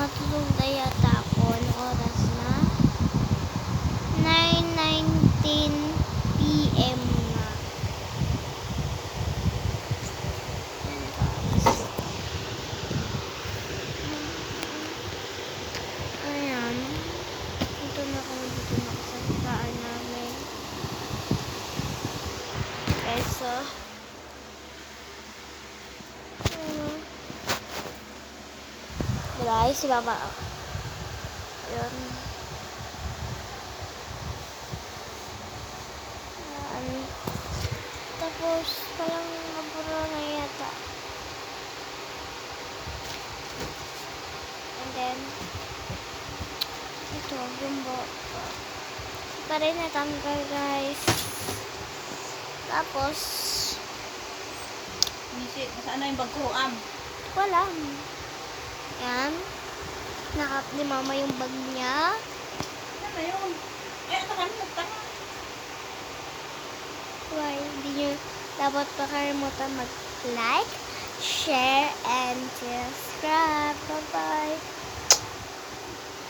Matulog na yata ako. Anong oras na? 9:19 PM na. Ayan, guys. Ayan. Dito na ako sa higaan namin. Peso. Guys, si Baba. Ayun. Ayan. Tapos, parang nabura na yata. And then, ito, yung baba. Pa rin natanggal, guys. Tapos, Saan na yung bag ko, wala. Yan. Nakap ni Mama yung bag niya. Ano na yun? Ito kami nagtaka. Why? Hindi nyo dapat pakalimutan mag-like, share, and subscribe. Bye-bye.